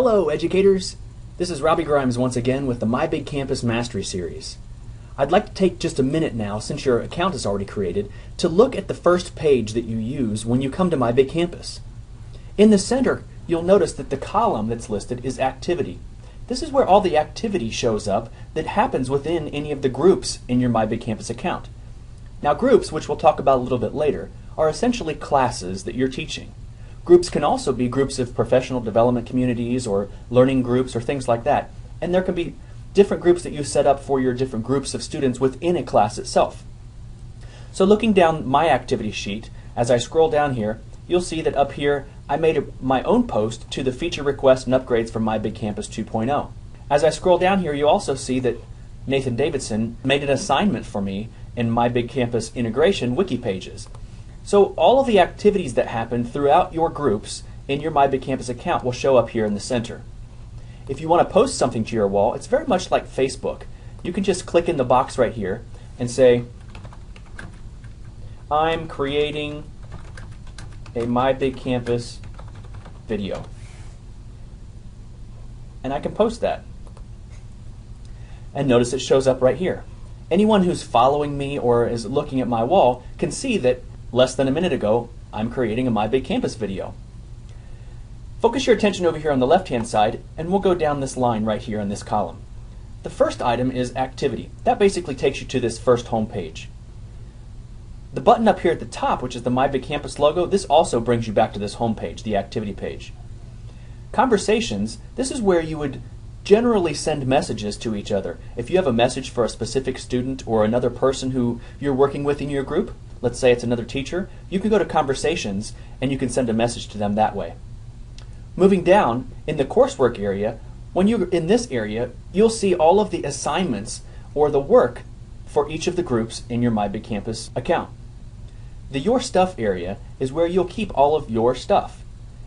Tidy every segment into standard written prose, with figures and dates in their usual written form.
Hello, educators! This is Robbie Grimes once again with the MyBigCampus Mastery Series. I'd like to take just a minute now, since your account is already created, to look at the first page that you use when you come to MyBigCampus. In the center, you'll notice that the column that's listed is Activity. This is where all the activity shows up that happens within any of the groups in your MyBigCampus account. Now, groups, which we'll talk about a little bit later, are essentially classes that you're teaching. Groups can also be groups of professional development communities or learning groups or things like that. And there can be different groups that you set up for your different groups of students within a class itself. So looking down my activity sheet, as I scroll down here, you'll see that up here I made my own post to the feature requests and upgrades for MyBigCampus 2.0. As I scroll down here, you also see that Nathan Davidson made an assignment for me in MyBigCampus integration wiki pages. So all of the activities that happen throughout your groups in your MyBigCampus account will show up here in the center. If you want to post something to your wall, it's very much like Facebook. You can just click in the box right here and say, I'm creating a MyBigCampus video. And I can post that. And notice it shows up right here. Anyone who's following me or is looking at my wall can see that less than a minute ago, I'm creating a MyBigCampus video. Focus your attention over here on the left-hand side, and we'll go down this line right here in this column. The first item is Activity. That basically takes you to this first home page. The button up here at the top, which is the MyBigCampus logo, this also brings you back to this home page, the Activity page. Conversations, this is where you would generally send messages to each other. If you have a message for a specific student or another person who you're working with in your group, let's say it's another teacher, you can go to Conversations and you can send a message to them that way. Moving down, in the coursework area, when you're in this area, you'll see all of the assignments or the work for each of the groups in your MyBigCampus account. The Your Stuff area is where you'll keep all of your stuff.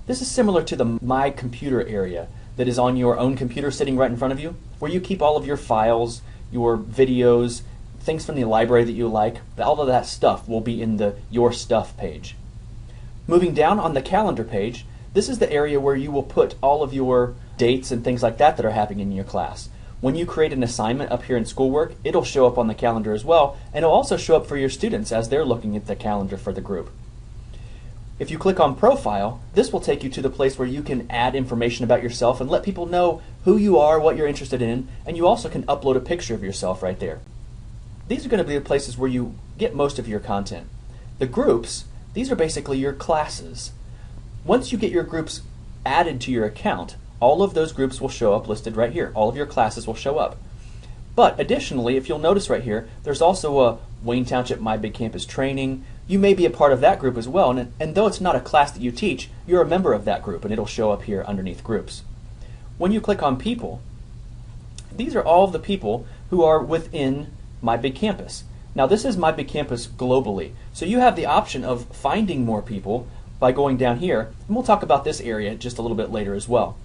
This is similar to the My Computer area that is on your own computer sitting right in front of you, where you keep all of your files, your videos, things from the library that you like. All of that stuff will be in the Your Stuff page. Moving down on the Calendar page, this is the area where you will put all of your dates and things like that that are happening in your class. When you create an assignment up here in schoolwork, it'll show up on the calendar as well, and it'll also show up for your students as they're looking at the calendar for the group. If you click on Profile, this will take you to the place where you can add information about yourself and let people know who you are, what you're interested in, and you also can upload a picture of yourself right there. These are going to be the places where you get most of your content. The groups, these are basically your classes. Once you get your groups added to your account, all of those groups will show up listed right here. All of your classes will show up. But additionally, if you'll notice right here, there's also a Wayne Township MyBigCampus training. You may be a part of that group as well, and though it's not a class that you teach, you're a member of that group, and it'll show up here underneath Groups. When you click on People, these are all of the people who are within MyBigCampus. Now this is MyBigCampus globally, so you have the option of finding more people by going down here, and we'll talk about this area just a little bit later as well.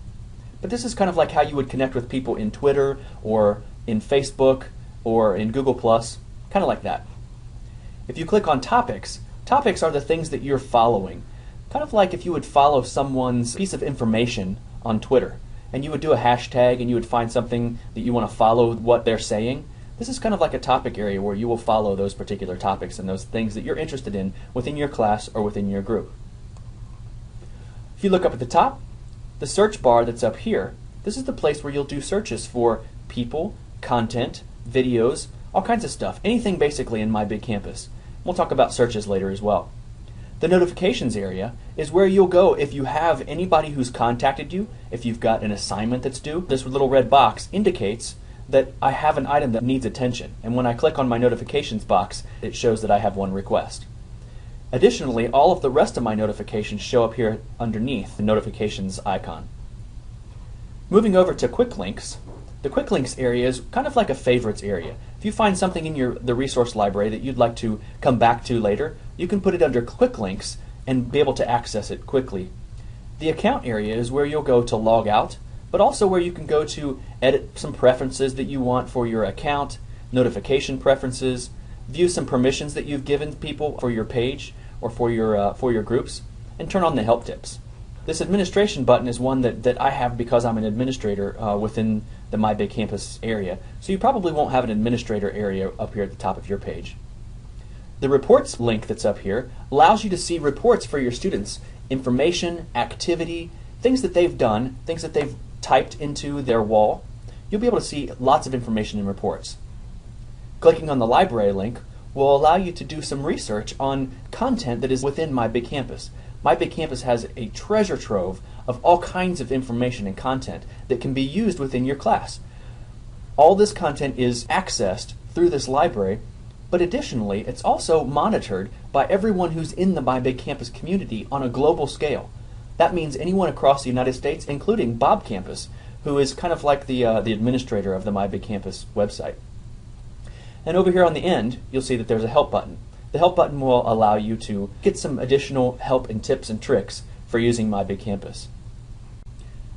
But this is kind of like how you would connect with people in Twitter or in Facebook or in Google+, kind of like that. If you click on Topics, topics are the things that you're following. Kind of like if you would follow someone's piece of information on Twitter, and you would do a hashtag and you would find something that you want to follow what they're saying. This is kind of like a topic area where you will follow those particular topics and those things that you're interested in within your class or within your group. If you look up at the top, the search bar that's up here, this is the place where you'll do searches for people, content, videos, all kinds of stuff, anything basically in MyBigCampus. We'll talk about searches later as well. The notifications area is where you'll go if you have anybody who's contacted you, if you've got an assignment that's due. This little red box indicates that I have an item that needs attention, and when I click on my notifications box, it shows that I have one request. Additionally, all of the rest of my notifications show up here underneath the notifications icon. Moving over to Quick Links, the Quick Links area is kind of like a favorites area. If you find something in the resource library that you'd like to come back to later, you can put it under Quick Links and be able to access it quickly. The account area is where you'll go to log out, but also where you can go to edit some preferences that you want for your account, notification preferences, view some permissions that you've given people for your page or for your groups, and turn on the help tips. This administration button is one that I have because I'm an administrator within the MyBigCampus area, so you probably won't have an administrator area up here at the top of your page. The reports link that's up here allows you to see reports for your students, information, activity, things that they've done, things that they've typed into their wall. You'll be able to see lots of information in reports. Clicking on the library link will allow you to do some research on content that is within MyBigCampus. MyBigCampus has a treasure trove of all kinds of information and content that can be used within your class. All this content is accessed through this library, but additionally, it's also monitored by everyone who's in the MyBigCampus community on a global scale. That means anyone across the United States, including Bob Campus, who is kind of like the administrator of the MyBigCampus website. And over here on the end, you'll see that there's a help button. The help button will allow you to get some additional help and tips and tricks for using MyBigCampus.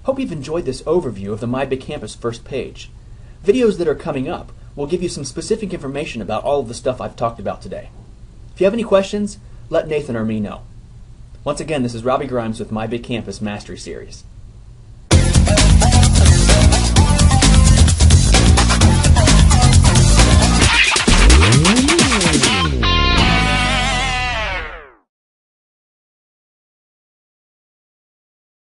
Hope you've enjoyed this overview of the MyBigCampus first page. Videos that are coming up will give you some specific information about all of the stuff I've talked about today. If you have any questions, let Nathan or me know. Once again, this is Robbie Grimes with MyBigCampus Mastery Series.